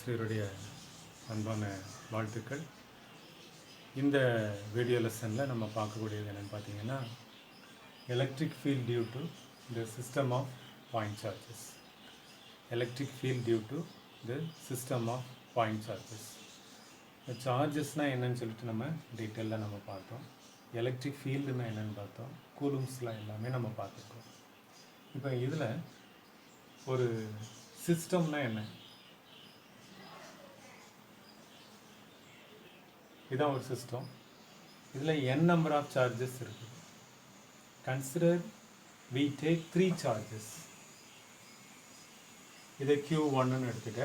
ஆசிரியருடைய அன்பான வாழ்த்துக்கள். இந்த வீடியோ லெசனில் நம்ம பார்க்கக்கூடியது என்னென்னு பார்த்தீங்கன்னா, electric field due to the system of point charges. Electric field due to the system of point charges. இந்த சார்ஜஸ்னால் என்னன்னு சொல்லிட்டு நம்ம டீட்டெயிலாக நம்ம பார்த்தோம். எலக்ட்ரிக் ஃபீல்டுனா என்னென்னு பார்த்தோம். கூலும்ஸ்லாம் எல்லாமே நம்ம பார்த்துருக்கோம். இப்போ இதில் ஒரு சிஸ்டம்னா என்ன, இதான் ஒரு சிஸ்டம். இதில் n நம்பர் ஆஃப் சார்ஜஸ் இருக்குது. Consider we take 3 charges. இதை Q1ன்னு எடுத்துக்க,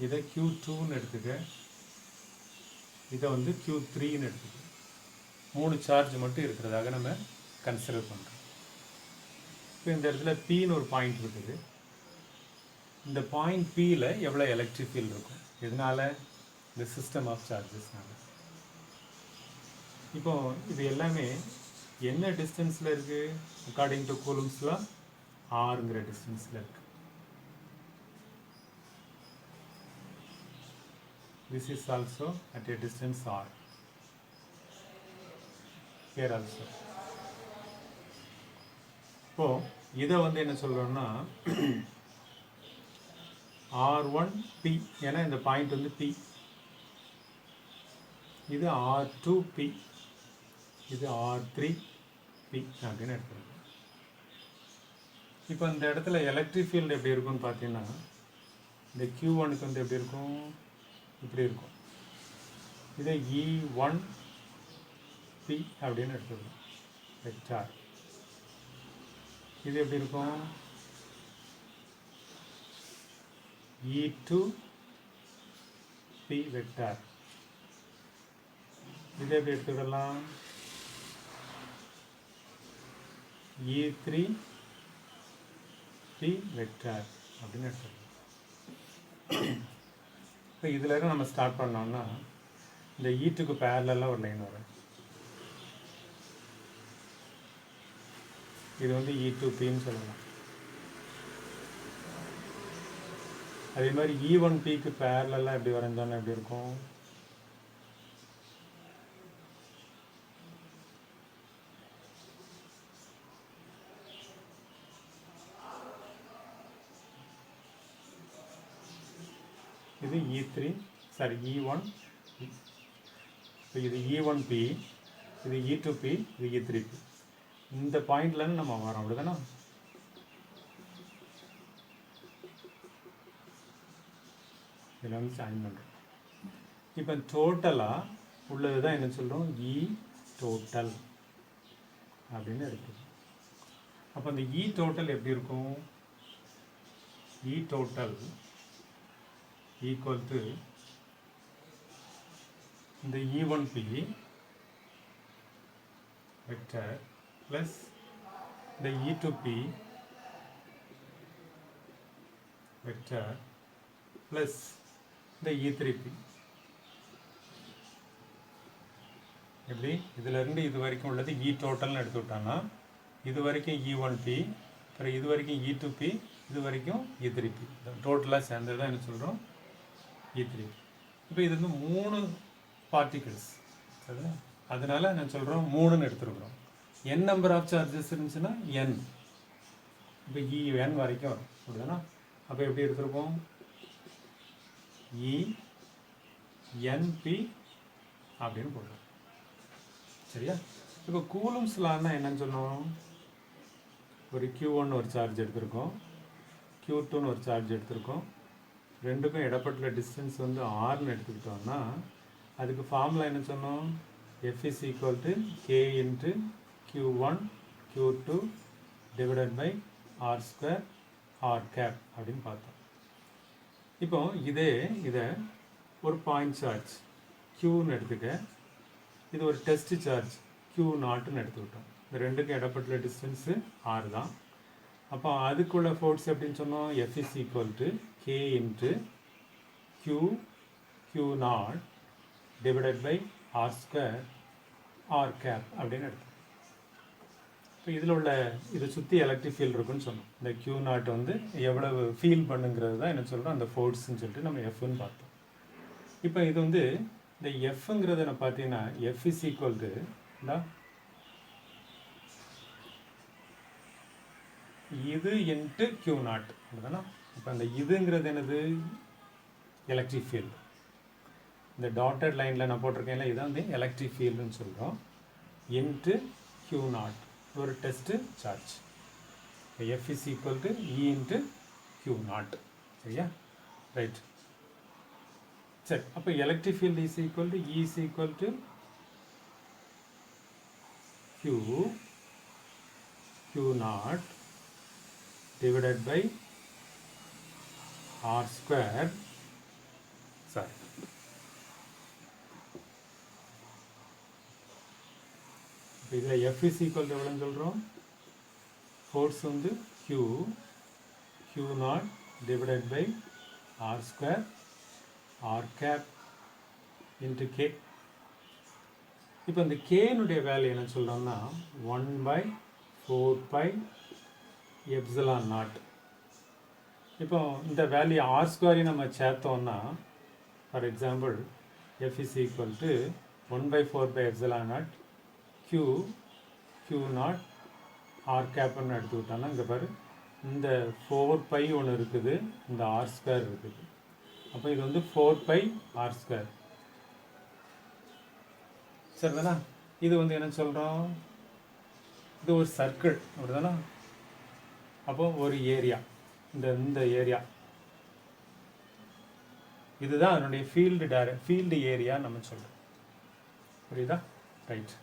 இதை Q2ன்னு எடுத்துக்க, இதை Q3ன்னு எடுத்துக்க. 3 சார்ஜ் மட்டும் இருக்கிறதாக நம்ம கன்சிடர் பண்ணுறோம். இப்போ இந்த இடத்துல Pன்னு ஒரு பாயிண்ட் இருக்குது. இந்த பாயிண்ட் Pயில் எவ்வளோ எலக்ட்ரிக் ஃபீல்டு இருக்கும்? இதனால் இந்த சிஸ்டம் ஆஃப் சார்ஜஸ்னால. இப்போ இது எல்லாமே என்ன டிஸ்டன்ஸில் இருக்குது? அக்கார்டிங் டு கூலும்ஸ்லாம் ஆறுங்கிற டிஸ்டன்ஸில் இருக்குது. This is also at a distance r. Here also. இப்போ இதை என்ன சொல்கிறோம்னா R1P, ஏன்னா இந்த பாயிண்ட் P. இது R2P, இது R3P அப்படின்னு எடுத்துருக்கோம். இப்போ இந்த இடத்துல எலக்ட்ரிக் ஃபீல்டு எப்படி இருக்குன்னு பார்த்தீங்கன்னா, இந்த Q1க்கு எப்படி இருக்கும்? இப்படி இருக்கும். இதை E1P அப்படின்னு எடுத்துருக்கோம் வெக்டார். இது எப்படி இருக்கும்? E2P vector. இதை எப்படி எடுத்துக்கலாம்? E3P வெக்டார் அப்படின்னு எடுத்துக்கலாம். இப்போ இதில் நம்ம ஸ்டார்ட் பண்ணோம்னா, இந்த E2க்கு பேரலாக ஒரு லைன் வரும். இது E2Pன்னு சொல்லலாம். அதே மாதிரி E1Pக்கு பேரலாக எப்படி வரைஞ்சோன்னா எப்படி இருக்கும்? இது E1. இப்போ இது E1P, இது E2P, இது E3P. இந்த பாயிண்ட்லேருந்து நம்ம வரோம், அப்படிதானே? இதில் ஜாயின் பண்ணுறோம். இப்போ டோட்டலாக உள்ளது தான் என்ன சொல்கிறோம்? E டோட்டல் அப்படின்னு இருக்குது. அப்போ அந்த E டோட்டல் எப்படி இருக்கும்? E டோட்டல் equal to இந்த E1P vector plus the E2P vector plus the E3P. எப்படி? இதிலிருந்து இது வரைக்கும் உள்ளது E டோட்டல்னு எடுத்து விட்டான்னா, இது வரைக்கும் E1P, அப்புறம் இது வரைக்கும் E2P, இது வரைக்கும் E3P. டோட்டலாக சேர்ந்தது தான் என்ன சொல்கிறோம்? E3. இப்போ இது 3 பார்ட்டிகிள்ஸ், சரிங்களா? அதனால நான் சொல்கிறோம் 3ன்னு எடுத்துருக்குறோம். n நம்பர் ஆஃப் சார்ஜஸ் இருந்துச்சுன்னா n. இப்போ En வரைக்கும் வரும், அப்படிதானா? அப்போ எப்படி எடுத்துருப்போம்? ENP அப்படின்னு போடுறோம், சரியா? இப்போ கூலும்ஸ் லான்னா என்னன்னு சொன்னோம்? ஒரு Q1 ஒரு சார்ஜ் எடுத்திருக்கோம், Q2 ஒரு சார்ஜ் எடுத்திருக்கோம். ரெண்டுக்கும் இடப்பட்ட டிஸ்டன்ஸ் Rன்னு எடுத்துக்கிட்டோம்னா, அதுக்கு ஃபார்முலா என்ன சொன்னோம்? F is equal to K into Q1 Q2 divided by R square R cap அப்படின்னு பார்த்தோம். இப்போ இதை ஒரு பாயிண்ட் சார்ஜ் Qன்னு எடுத்துக்க, இது ஒரு டெஸ்ட் சார்ஜ் Q0ன்னு எடுத்துக்கிட்டோம். இந்த ரெண்டுக்கும் இடப்பட்ட டிஸ்டன்ஸு R தான். அப்போ அதுக்குள்ள ஃபோர்ஸ் எப்படின்னு சொன்னோம்? F is equal to K into Q0 divided by R square R cap அப்படின்னு எடுத்தோம். இப்போ இதில் உள்ள இதை சுற்றி எலக்ட்ரிக் ஃபீல்டு இருக்குன்னு சொன்னோம். இந்த Q நாட் வந்து எவ்வளவு ஃபீல் பண்ணுங்கிறது தான் என்ன சொல்கிறோம், அந்த ஃபோர்ஸ்ன்னு சொல்லிட்டு நம்ம எஃப்னு பார்த்தோம். இப்போ இது வந்து இந்த எஃப்ங்கிறத நான் பார்த்தீங்கன்னா எஃப் இஸ் ஈக்குவல் டு இது இன்ட்டு Q நாட் அப்படிதானா. இப்போ அந்த இதுங்கிறது என்னது, எலக்ட்ரிக் ஃபீல்டு. இந்த டாட்டட் லைனில் நான் போட்டிருக்கேன்ல, இதான் வந்து எலக்ட்ரிக் ஃபீல்டுன்னு சொல்கிறோம். இன்ட்டு Q நாட் ஒரு test charge. F is equal to E into Q not. சரியா, ரைட். சரி, அப்போ electric field is equal to E is equal to Q not divided by r square, sorry, இதில் F is equal to எவ்வளோன்னு சொல்கிறோம், force வந்து Q not divided by r square r cap into K. இப்போ இந்த Kனுடைய value என்ன சொல்கிறோம்னா 1/4 epsilon not. இப்போ இந்த வேல்யூ ஆர் ஸ்கொயரையும் நம்ம சேர்த்தோம்னா, for example F is equal to 1/4 epsilon naught Q naught R கேப்னு எடுத்துக்கிட்டோம்னா, இங்கே பாரு இந்த 4π ஒன்று இருக்குது, இந்த ஆர் ஸ்கொயர் இருக்குது. அப்போ இது வந்து 4π ஆர் ஸ்கொயர். சரிதானா. இது வந்து என்ன சொல்கிறோம், இது ஒரு சர்க்கிள் அப்படிதானா. அப்போ ஒரு ஏரியா, இந்த ஏரியா இதுதான் அதனுடைய ஃபீல்டு ஏரியா நம்ம சொல்கிறோம். புரியுதா, ரைட்.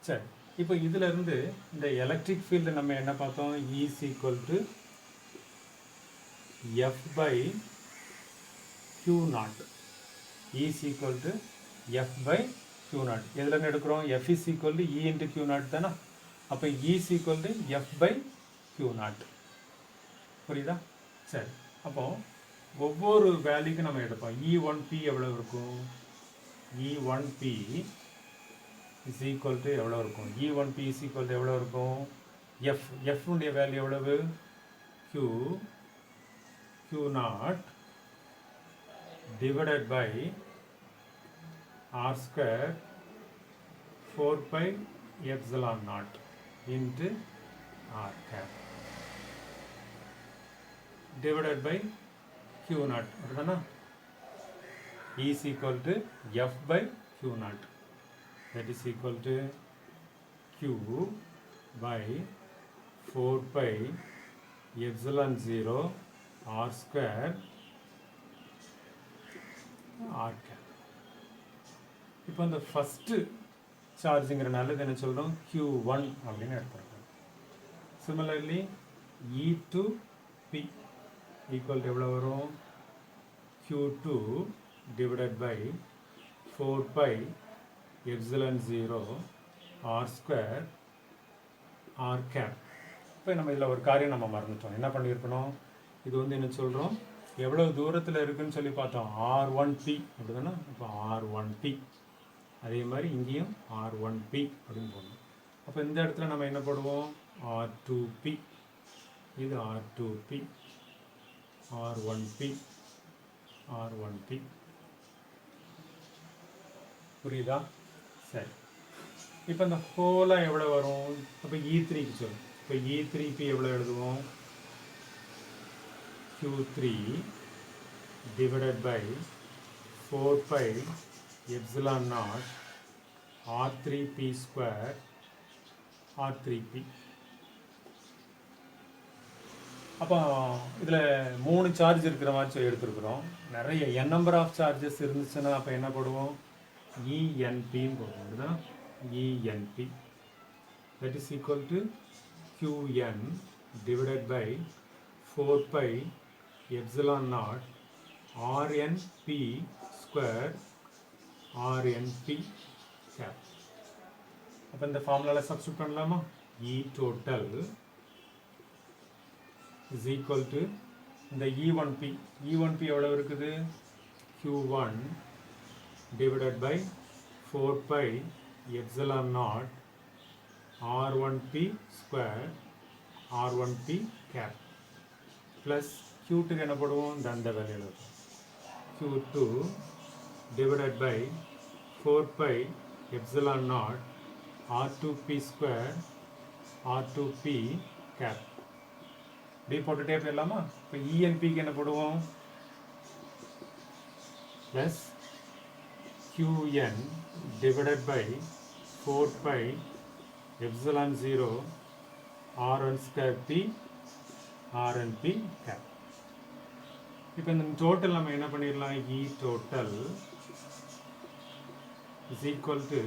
சரி, இப்போ இதில் இருந்து இந்த எலக்ட்ரிக் ஃபீல்டு நம்ம என்ன பார்த்தோம், E is equal to F by Q not. E is equal to F by Q not. எதுலேருந்து எடுக்கிறோம், F is equal to E into Q not தானே. அப்போ E is equal to F by Q not. புரியுதா. சரி, அப்போ ஒவ்வொரு வேல்யூக்கு நம்ம எடுப்போம். E1P எவ்வளோ இருக்கும், E1P இஸ் ஈக்குவல் டு எவ்வளோ இருக்கும், E1P இஸ் ஈக்குவல் டு எவ்வளோ இருக்கும், எஃப்னுடைய வேல்யூ எவ்வளவு, Q naught divided by R square 4π epsilon naught into R cap divided by Q naught. அப்படிதானா. E is equal to F by Q naught. That is equal to Q by 4π epsilon 0 R square R cap. இப்போ இந்த first சார்ஜுங்கிறனால இது என்ன சொல்கிறோம், Q1 அப்படின்னு எடுத்துருக்கோம். Similarly E2P equal to எவ்வளோ வரும், Q2 divided by 4π epsilon 0 R square R cap. இப்போ நம்ம இதில் ஒரு காரியம் நம்ம மறந்துட்டோம். என்ன பண்ணியிருக்கணும், இது வந்து என்ன சொல்கிறோம், எவ்வளோ தூரத்தில் இருக்குதுன்னு சொல்லி பார்த்தோம், R1P அப்படிதானே. இப்போ R1P அதே மாதிரி இங்கேயும் R1P அப்படின்னு போடணும். அப்போ இந்த இடத்துல நம்ம என்ன போடுவோம், R2P, இது R2P, R1P, R1P. புரியுதா. சரி, இப்போ இந்த ஹோலாக எவ்வளோ வரும், அப்போ E3க்கு சொல்லும். இப்போ E3P எவ்வளோ எழுதுவோம், Q3 divided by 4π epsilon naught R3P square R3P. அப்போ இதில் 3 சார்ஜ் இருக்கிற மாதிரி எடுத்துருக்குறோம். நிறைய n நம்பர் ஆஃப் சார்ஜஸ் இருந்துச்சுன்னா அப்போ என்ன போடுவோம், ENPன்னு போடுவோம். அப்படிதான் ENP. That is equal to QN divided by 4π epsilon naught RNP square RNP cap. அப்போ இந்த ஃபார்முலாவில் சப்ஸ்டியூட் பண்ணலாமா, E total is equal to இந்த E1P எவ்வளோ இருக்குது, Q1 divided by 4π epsilon naught R1P square R1P cap plus Q2 என்ன போடுவோம் அந்த வேல்யூ எழுதுவோம் Q2 divided by 4 pi epsilon naught R2P square R2P cap D போட்டுட்டே போயிடலாமா இப்போ ENPக்கு என்ன போடுவோம் plus Qn divided by 4 pi epsilon 0 R1 square P RNP cap இப்போ இந்த டோட்டல் நம்ம என்ன பண்ணிடலாம் E total is equal to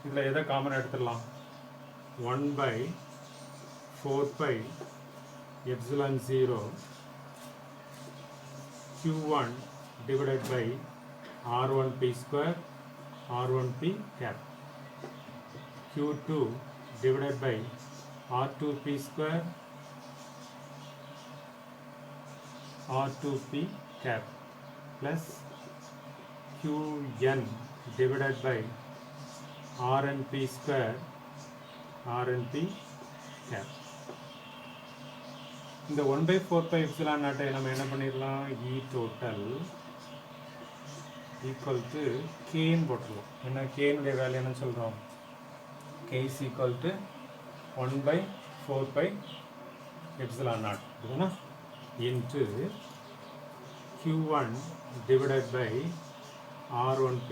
இதில் எதை காமன் எடுத்துடலாம் 1 by 4 pi epsilon 0 Q1 divided by R1P square R1P cap Q2 divided by R2P square R2P cap plus Qn divided by RNP square RNP cap இந்த 1 by 4 pi epsilon naught நம்ம என்ன பண்ணிடலாம் E total equal to K ன்னு போட்டுடலாம் என்ன K னுடைய value என்ன சொல்கிறோம் K is equal to 1 by 4 pi epsilon naught இதுனா into Q1 divided by R1P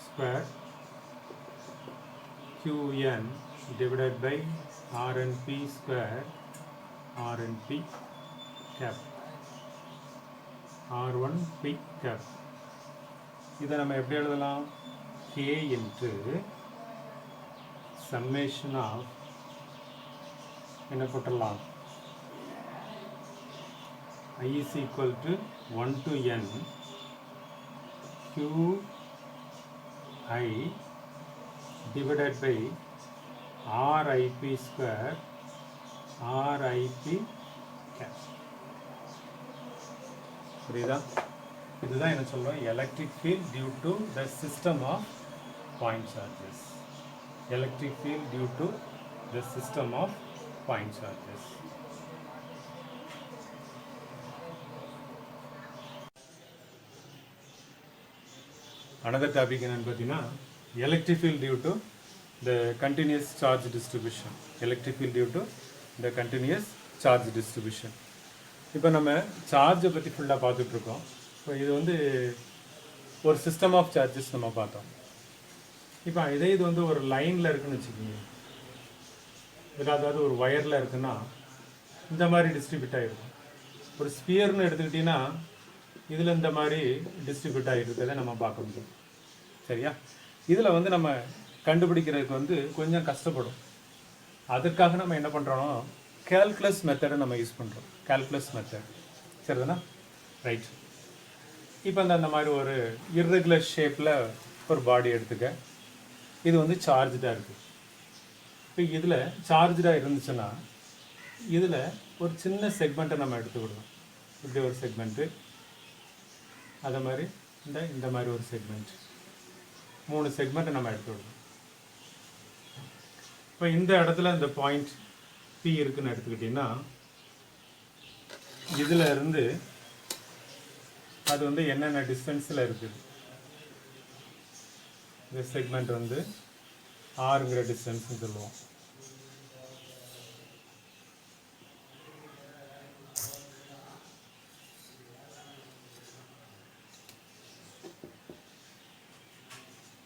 square Qn divided by RNP square RNP cap R1P cap இதை நம்ம எப்படி எழுதலாம் K into summation of என்ன போட்டுடலாம் I is equal to 1 to n Q I divided by RIP square RIP cap புரியுதா இதுதான் என்ன சொல்றோம் electric field due to the system of point charges electric field due to the system of point charges another topic என்னன்னு பார்த்தீங்கன்னா electric field due to the continuous charge distribution electric field due to the continuous charge distribution இப்போ நம்ம சார்ஜை பற்றி ஃபுல்லாக பார்த்துட்ருக்கோம் இப்போ இது வந்து ஒரு சிஸ்டம் ஆஃப் சார்ஜஸ் நம்ம பார்த்தோம் இப்போ இது வந்து ஒரு லைனில் இருக்குன்னு வச்சுக்கோங்க அதாவது ஒரு வயரில் இருக்குன்னா இந்த மாதிரி டிஸ்ட்ரிபியூட் ஆகிருக்கும் ஒரு ஸ்பியர்னு எடுத்துக்கிட்டிங்கன்னா இதில் இந்த மாதிரி டிஸ்ட்ரிபியூட் ஆகிருக்கிறத நம்ம பார்க்க முடியும் சரியா இதில் வந்து நம்ம கண்டுபிடிக்கிறதுக்கு வந்து கொஞ்சம் கஷ்டப்படும் அதற்காக நம்ம என்ன பண்ணுறோம் கால்குலஸ் மெத்தடை நம்ம யூஸ் பண்ணுறோம் கால்குலஸ் மெத்தட் சரிதானா ரைட் இப்போ அந்த மாதிரி ஒரு இர்ரெகுலர் ஷேப்பில் ஒரு பாடி எடுத்துக்க இது வந்து சார்ஜாக இருக்குது இப்போ இதில் சார்ஜாக இருந்துச்சுன்னா இதில் ஒரு சின்ன செக்மெண்ட்டை நம்ம எடுத்துக்கிடுவோம் இப்படி ஒரு செக்மெண்ட்டு அதே மாதிரி இந்த மாதிரி ஒரு செக்மெண்ட் 3 செக்மெண்ட்டை நம்ம எடுத்துக்கிடுவோம் இப்போ இந்த இடத்துல இந்த பாயிண்ட் P இருக்குன்னு எடுத்துக்கிட்டிங்கன்னா இதில் இருந்து அது வந்து என்னென்ன டிஸ்டன்ஸில் இருக்குது இந்த செக்மெண்ட் வந்து ஆறுங்கிற டிஸ்டன்ஸ்னு சொல்லுவோம்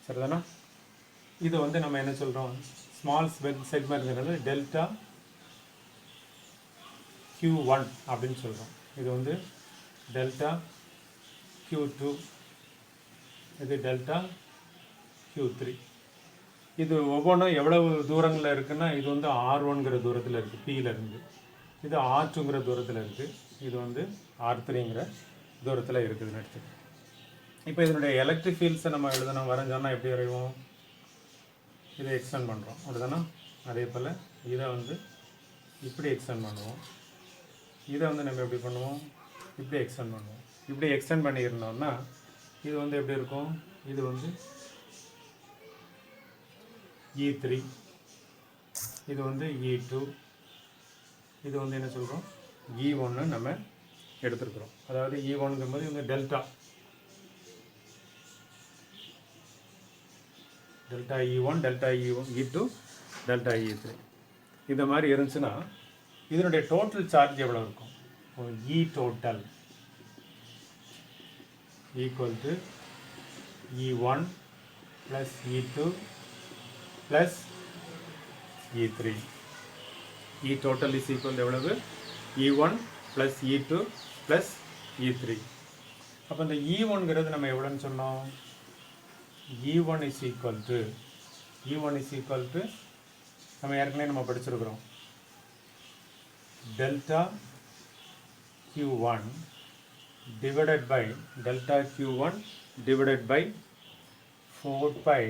சரிதானா இது வந்து நம்ம என்ன சொல்கிறோம் ஸ்மால் செக்மெண்ட்ங்கிறது டெல்டா Q1 அப்படின்னு சொல்கிறோம் இது வந்து டெல்டா Q2 இது டெல்டா Q3 இது ஒவ்வொன்றும் எவ்வளவு தூரங்களில் இருக்குன்னா இது வந்து R1ங்கிற தூரத்தில் இருக்குது Pயில் இருந்து இது R2ங்கிற தூரத்தில் இருக்குது இது வந்து R3ங்கிற தூரத்தில் இருக்குதுன்னு எடுத்துக்கோங்க இப்போ இதனுடைய எலக்ட்ரிக் ஃபீல்ட்ஸை நம்ம எழுதணும் வரைஞ்சோன்னா எப்படி வரைவோம் இதை எக்ஸ்டெண்ட் பண்ணுறோம் அப்படிதானே அதே போல் இதை வந்து இப்படி எக்ஸ்டெண்ட் பண்ணுவோம் இதை வந்து நம்ம எப்படி பண்ணுவோம் இப்படி எக்ஸ்டெண்ட் பண்ணுவோம் இப்படி எக்ஸ்டெண்ட் பண்ணியிருந்தோம்னா இது வந்து எப்படி இருக்கும் இது வந்து E3, இது வந்து E2, இது வந்து என்ன சொல்கிறோம் E1 நம்ம எடுத்துருக்குறோம். அதாவது E1ங்கும்போது இவங்க delta E1, delta E2, delta E3 இந்த மாதிரி இருந்துச்சுன்னா இதனுடைய டோட்டல் சார்ஜ் எவ்வளோ இருக்கும்? E total equal to E1 plus E2 plus E3. E total is equal to எவ்வளவு? E1 plus E2 plus E3. அப்போ இந்த E1ங்கிறது நம்ம எவ்வளோன்னு சொன்னோம்? E1 is equal to நம்ம ஏற்கனவே நம்ம படிச்சிருக்கிறோம் delta Q1 divided by delta Q1 divided by 4 pi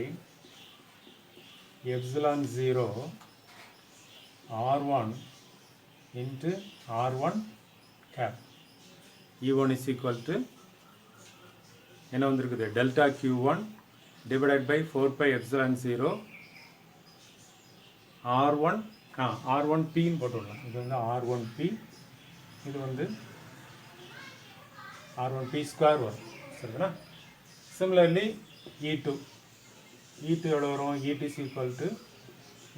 epsilon 0 R1 into R1 cap. E1 is equal to என்ன வந்திருக்குது delta Q1 divided by 4 pi epsilon 0 R1 R1P ன்னு போட்டுடலாம். இது வந்து R1P, இது வந்து R1P ஸ்கொயர் வரும். சரிங்களா? சிமிலர்லி E2 எவ்வளோ வரும்? E2 is equal to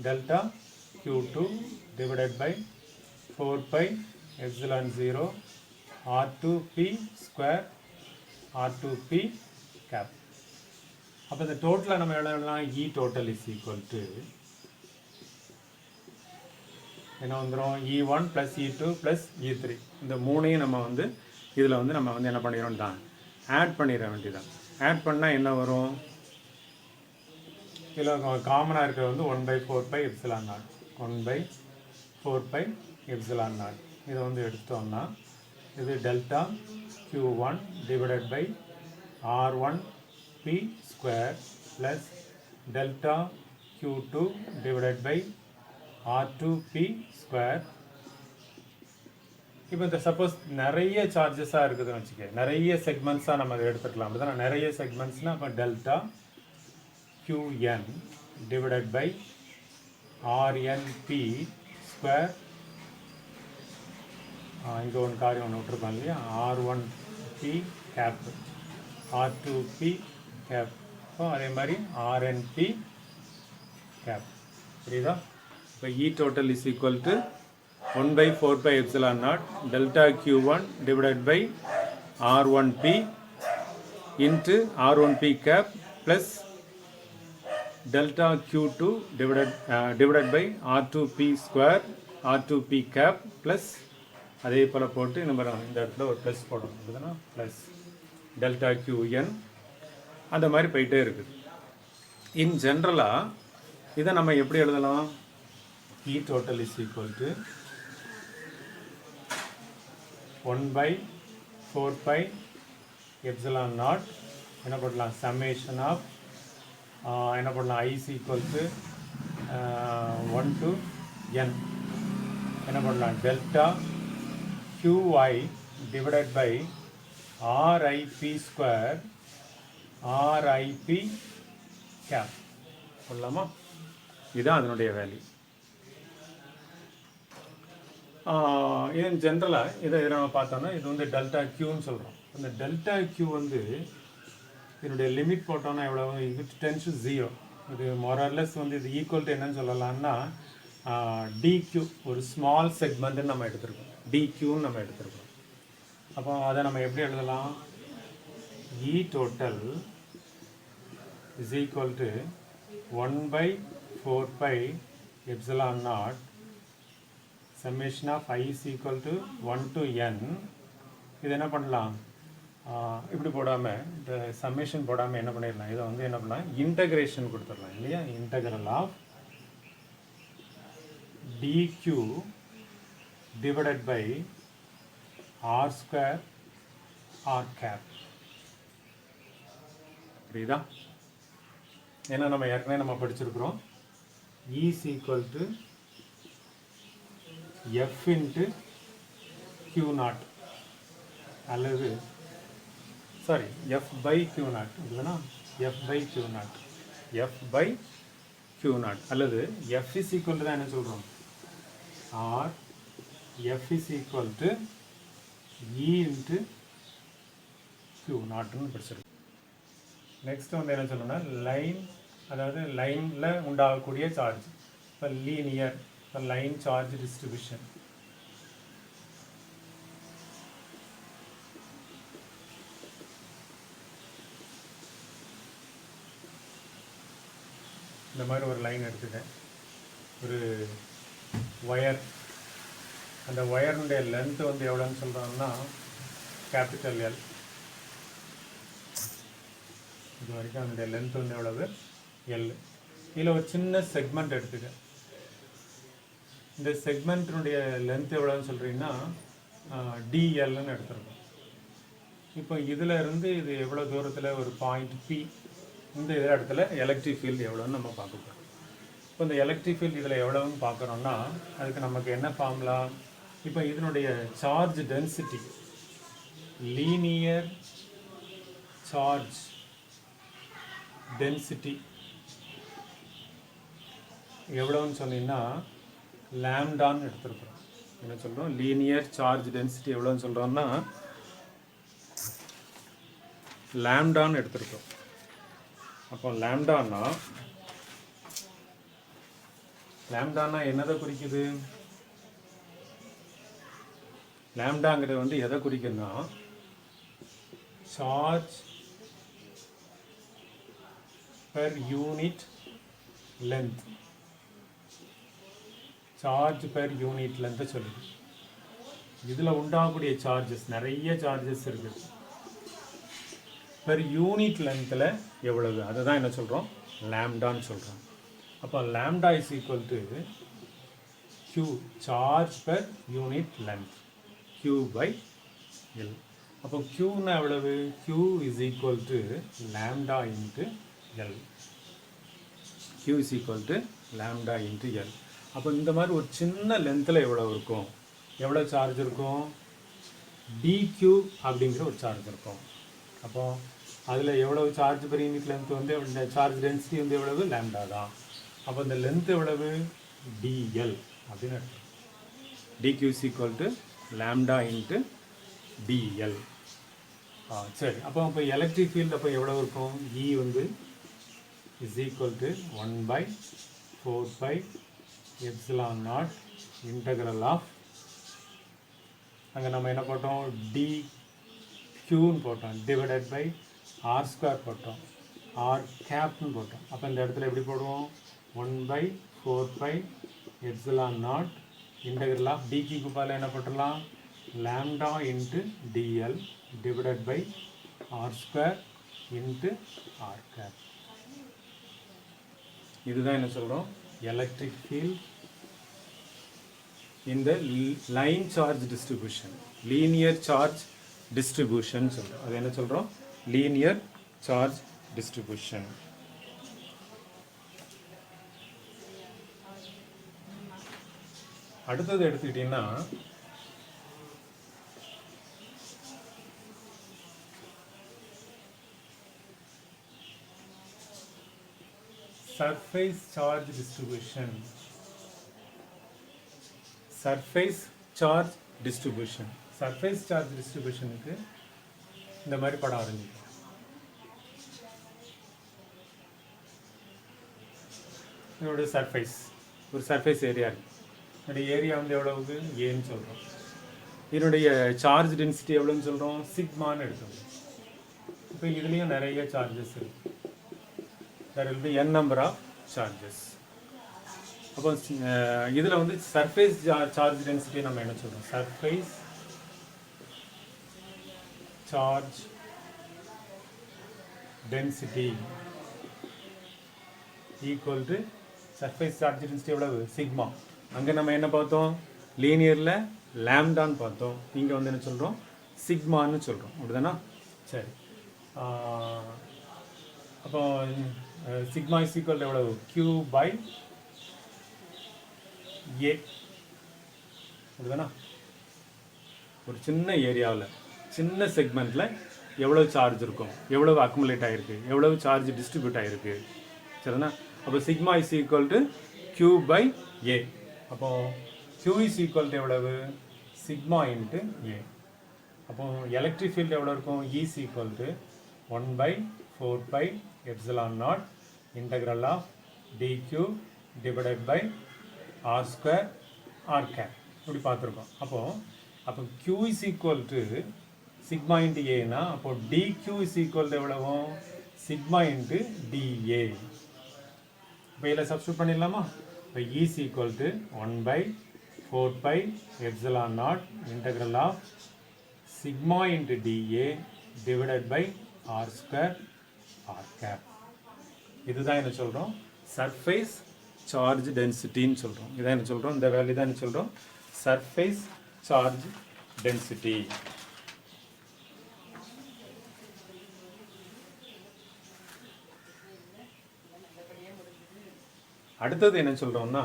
delta Q2 divided by 4 pi epsilon 0 R2P square R2P cap. அப்போ இந்த டோட்டலாக நம்ம எழுதலாம் E total is equal to என்ன வந்துடும்? E1 plus E2 plus E3. இந்த மூணையும் நம்ம வந்து இதில் வந்து நம்ம வந்து என்ன பண்ணிடுறோம் தான் ஆட் பண்ணிட வேண்டியதான். ஆட் பண்ணால் என்ன வரும்? இதில் காமனாக இருக்கிறது வந்து 1/4 pi epsilon naught 1/4 pi epsilon naught. இதை வந்து எடுத்தோம்னா இது delta Q1 divided by R1P square plus delta Q2 divided by R2P square. இப்போ இந்த சப்போஸ் நிறைய சார்ஜஸாக இருக்குதுன்னு வச்சுக்க, நிறைய செக்மெண்ட்ஸாக நம்ம அதை எடுத்துக்கலாம். அப்படி தான் நிறைய செக்மெண்ட்ஸ்னால் அப்போ delta QN divided by RNP square. இங்கே ஒன்று காரியம் ஒன்று விட்டுருக்கோம் இல்லையா, R1P கேப் R2P கேப், அதே மாதிரி RNP கேப். புரியுதா? இப்போ E total is equal to 1/4 pi epsilon naught delta Q1 divided by R1P into R1P cap plus delta Q2 divided by R2P square R2P cap plus அதே போல் போட்டு நம்ம இந்த இடத்துல ஒரு ப்ளஸ் போடணும். அப்படின்னா ப்ளஸ் டெல்டா QN அந்த மாதிரி போயிட்டே இருக்குது. இன் ஜென்ரலாக இதை நம்ம எப்படி எழுதலாம்? E total is equal to 1/4 pi epsilon naught என்ன பண்ணலாம்? summation of என்ன பண்ணலாம்? I is equal to 1 to n என்ன பண்ணலாம்? delta QI divided by RIP square RIP cap சொல்லலாமா? இதுதான் அதனுடைய வேல்யூ. இதன் ஜென்ரலாக இதை நம்ம பார்த்தோம்னா இது வந்து டெல்டா Qன்னு சொல்கிறோம். இந்த டெல்டா Q வந்து இதனுடைய லிமிட் போட்டோம்னா எவ்வளோ? இது டென்ஸ் டு 0. இது மொரலஸ் வந்து இது ஈக்குவல் டு என்னன்னு சொல்லலாம்னா DQ ஒரு ஸ்மால் செக்மெண்ட்டுன்னு நம்ம எடுத்துருக்கோம். DQன்னு நம்ம எடுத்துருக்கோம். அப்போ அதை நம்ம எப்படி எழுதலாம்? E total is equal to 1/4 pi epsilon naught summation of I is equal to 1 to n. இது என்ன பண்ணலாம்? இப்படி போடாமல் இந்த சம்மேஷன் போடாமல் என்ன பண்ணிடலாம்? இதை வந்து என்ன பண்ணலாம்? இன்டகிரேஷன் கொடுத்துடலாம் இல்லையா? Integral of DQ divided by R square R cap. புரியுதா? ஏன்னா நம்ம ஏற்கனவே நம்ம படிச்சிருக்கிறோம் E is equal to F into Q naught அல்லது F by Q naught இதுனா F by Q naught F by Q naught அல்லது F இஸ் ஈக்குவல் டு தான் என்ன சொல்கிறோம் or F is equal to E into Q நாட்னு படிச்சிருக்கோம். Next வந்து என்ன சொல்லணும்னா லைன், அதாவது லைனில் உண்டாகக்கூடிய சார்ஜ். இப்போ லீனியர், இப்போ லைன் சார்ஜ் டிஸ்ட்ரிபியூஷன். இந்த மாதிரி ஒரு லைன் எடுத்துட்டேன், ஒரு ஒயர். அந்த ஒயருடைய லென்த்து வந்து எவ்வளோன்னு சொல்கிறோம்னா கேபிட்டல் எல். இது வரைக்கும் அதனுடைய லென்த் வந்து எவ்வளவு எல். இதில் ஒரு சின்ன செக்மெண்ட் எடுத்துக்க. இந்த செக்மெண்ட்டினுடைய லென்த் எவ்வளோன்னு சொல்கிறீங்கன்னா டிஎல்னு எடுத்துருக்கோம். இப்போ இதில் இருந்து இது எவ்வளோ தூரத்தில் ஒரு பாயிண்ட் பி, இந்த இடத்துல எலக்ட்ரிக் ஃபீல்டு எவ்வளோன்னு நம்ம பார்க்க போகிறோம். இப்போ இந்த எலக்ட்ரிக் ஃபீல்டு இதில் எவ்வளோன்னு பார்க்குறோன்னா அதுக்கு நமக்கு என்ன ஃபார்முலா, இப்போ இதனுடைய charge density, linear charge density எவ்வளோன்னு சொன்னீங்கன்னா லாம்டான்னு எடுத்துருக்குறோம். என்ன சொல்கிறோம், லீனியர் சார்ஜ் டென்சிட்டி எவ்வளோன்னு சொல்கிறோம்னா லாம்டான்னு எடுத்துருக்கோம். அப்போ லாம்டானா என்னதை குறிக்குது, லாம்டாங்கிறது வந்து எதை குறிக்குதுன்னா charge per unit length. Charge per unit லென்த்தை சொல்லுது. இதில் உண்டாகக்கூடிய சார்ஜஸ், நிறைய சார்ஜஸ் இருக்குது. பெர் யூனிட் லென்த்தில் எவ்வளவு, அதை தான் என்ன சொல்கிறோம் லாம்டான்னு சொல்கிறோம். அப்போ lambda is equal to Q, charge per unit length, Q by L. அப்போ Qன்னா எவ்வளவு, Q is equal to lambda into L. Q is equal to lambda into L. அப்போ இந்த மாதிரி ஒரு சின்ன லென்த்தில் எவ்வளோ இருக்கும், எவ்வளோ சார்ஜ் இருக்கும், dQ அப்படிங்கிற ஒரு சார்ஜ் இருக்கும். அப்போ அதில் எவ்வளவு சார்ஜ் பெர் யூனிட் லென்த் வந்து இந்த சார்ஜ் டென்சிட்டி வந்து எவ்வளவு லாம்டா தான். அப்போ இந்த லென்த் எவ்வளவு டிஎல் அப்படின்னு அர்த்தம். dQ is equal to lambda into dl. சரி, அப்போ எலக்ட்ரிக் ஃபீல்டு அப்போ எவ்வளோ இருக்கும், E வந்து is equal to 1/4π epsilon naught integral of, அங்கே நம்ம என்ன போட்டோம் டிக்யூன்னு போட்டோம், டிவைடட் பை ஆர் ஸ்கொயர் போட்டோம், ஆர் கேப்னு போட்டோம். அப்போ இந்த இடத்துல எப்படி போடுவோம், 1/4π எப்சிலான் நாட் இன்டகிரல் ஆஃப் டிக்கு பால் என்ன போட்டுடலாம் lambda into d l divided by R square into R cap. இதுதான் என்ன சொல்கிறோம் எலக்ட்ரிக் ஃபீல்ட் இந்த line charge distribution, linear charge distribution சொல்கிறோம். அது என்ன சொல்கிறோம் லீனியர் சார்ஜ் டிஸ்ட்ரிபியூஷன். அடுத்தது எடுத்துக்கிட்டீங்கன்னா surface charge distribution. surface charge distribution, surface charge distributionக்கு இந்த மாதிரி படம் வரைஞ்சிக்கலாம். இதோட சர்ஃபேஸ், ஒரு சர்ஃபேஸ் ஏரியா இருக்குது. இதோடைய ஏரியா வந்து எவ்வளவுக்கு ஏன்னு சொல்கிறோம். இதனுடைய சார்ஜ் டென்சிட்டி எவ்வளோன்னு சொல்கிறோம் சிக்மான்னு எடுத்துக்கணும். இப்போ இதுலேயும் நிறைய சார்ஜஸ் இருக்குது. there will be n number of charges. அப்போ இதில் வந்து சர்ஃபேஸ் சார்ஜ் டென்சிட்டி நம்ம என்ன சொல்கிறோம் surface charge density equal to surface charge density எவ்வளவு சிக்மா. அங்கே நம்ம என்ன பார்த்தோம் லீனியரில் லாம்டான்னு பார்த்தோம், இங்கே வந்து என்ன சொல்கிறோம் சிக்மான்னு சொல்கிறோம், அப்படிதானா. சரி, அப்போ சிக்மா இஸ் ஈக்குவல் எவ்வளவு Q பை ஏ, அப்படிதானா. ஒரு சின்ன ஏரியாவில் சின்ன செக்மெண்ட்டில் எவ்வளோ சார்ஜ் இருக்கும், எவ்வளவு அக்குமுலேட் ஆகிருக்கு, எவ்வளவு சார்ஜ் டிஸ்ட்ரிபியூட் ஆகிருக்கு, சரிண்ணா. அப்போ sigma is equal to q by A. அப்போ q இஸ் ஈக்குவல் டு எவ்வளவு, சிக்மா இன்ட்டு ஏ. அப்போ எலக்ட்ரிக் ஃபீல்டு எவ்வளோ இருக்கும், E is equal to 1 by 4 by epsilon naught integral of dq divided by R square R cap இப்படி பார்த்துருக்கோம். அப்போ q is equal to sigma into ஏன்னா அப்போ dq is equal to எவ்வளவும், sigma into dA. இப்போ இதில் சப்ஸ்டியூட் பண்ணிடலாமா. இப்போ E is equal to 1 by 4 by epsilon naught integral of sigma into dA divided by R square R cap. இதுதான் என்ன சொல்கிறோம், சர்ஃபேஸ் சார்ஜ் டென்சிட்டின்னு சொல்கிறோம். இதான் என்ன சொல்கிறோம், இந்த வேல்யூ தான் என்ன சொல்கிறோம், சர்ஃபேஸ் சார்ஜ் டென்சிட்டி. அடுத்தது என்ன சொல்கிறோம்னா,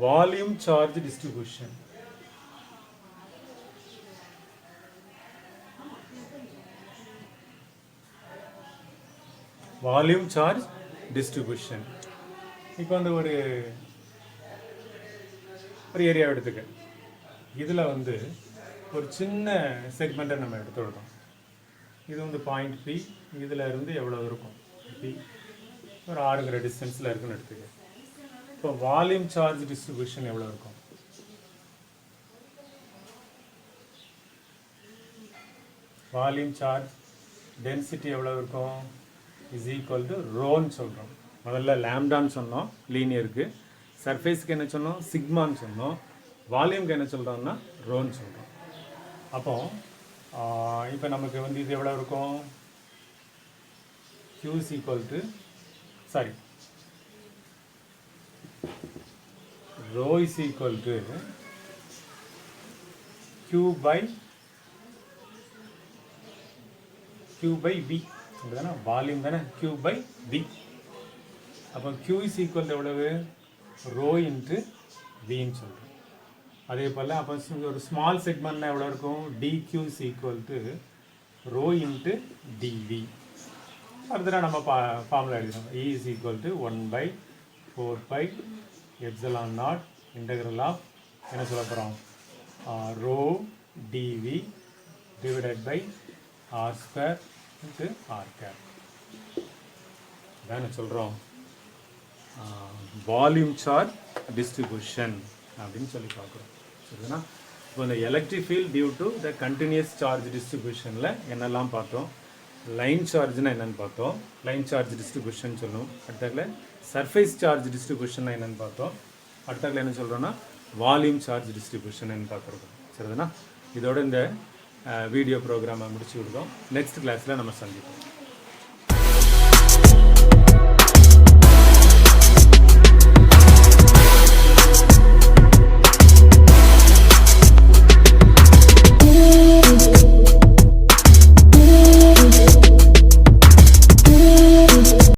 volume charge distribution. Volume charge distribution. இப்போ வந்து ஒரு ஏரியா எடுத்துக்க, இதில் வந்து ஒரு சின்ன செக்மெண்ட்டை நம்ம எடுத்துக்கிட்டோம். இது வந்து பாயிண்ட் பி, இதில் இருந்து எவ்வளோ இருக்கும் பி, ஒரு 6 டிஸ்டன்ஸில் இருக்குன்னு எடுத்துக்க. இப்போ வால்யூம் சார்ஜ் டிஸ்ட்ரிபியூஷன் எவ்வளோ இருக்கும், வால்யூம் சார்ஜ் டென்சிட்டி எவ்வளோ இருக்கும், இஸ் ஈக்குவல் டு ரோன்னு சொல்கிறோம். முதல்ல லேம்டான்னு சொன்னோம் லீனியருக்கு, சர்ஃபேஸுக்கு என்ன சொன்னோம், சிக்மான்னு சொன்னோம், வால்யூம்க்கு என்ன சொல்கிறோம்னா ரோன்னு சொல்கிறோம். அப்போ இப்போ நமக்கு வந்து இது எவ்வளோ இருக்கும், q is equal to rho is equal to q by v தானே, வால்யூம் தானே, q பை v. அப்போ q இஸ் ஈக்குவல் எவ்வளவு, ரோ இன்ட்டு வின்னு சொல்கிறோம். அதே போல் அப்போ ஒரு ஸ்மால் செக்மெண்ட்னா எவ்வளோ இருக்கும், dq is equal to rho into dv. ஃபர்தராக நம்ம ஃபார்முலா எழுதிடும், E is equal to 1 by 4 by epsilon naught integral of என்ன சொல்ல போகிறோம், rho dv divided by R square into R cap. இதான் சொல்கிறோம் வால்யூம் சார்ஜ் டிஸ்ட்ரிபியூஷன் அப்படின்னு சொல்லி பார்க்குறோம். சரிங்களா. இப்போ இந்த electric field due to the continuous charge டிஸ்ட்ரிபியூஷனில் என்னெல்லாம் பார்த்தோம், லைன் சார்ஜ்னா என்னென்னு பார்த்தோம், லைன் சார்ஜ் டிஸ்ட்ரிபியூஷன் சொல்லுவோம். அடுத்ததுல சர்ஃபேஸ் சார்ஜ் டிஸ்ட்ரிபியூஷன் என்னென்னு பார்த்தோம். அடுத்ததுல என்ன சொல்கிறோன்னா வால்யூம் சார்ஜ் டிஸ்ட்ரிபியூஷன் பார்த்துருக்கோம். சரிதானா. இதோட இந்த வீடியோ ப்ரோக்ராமை முடிச்சு விடுதோம். நெக்ஸ்ட் கிளாஸில் நம்ம சந்திப்போம்.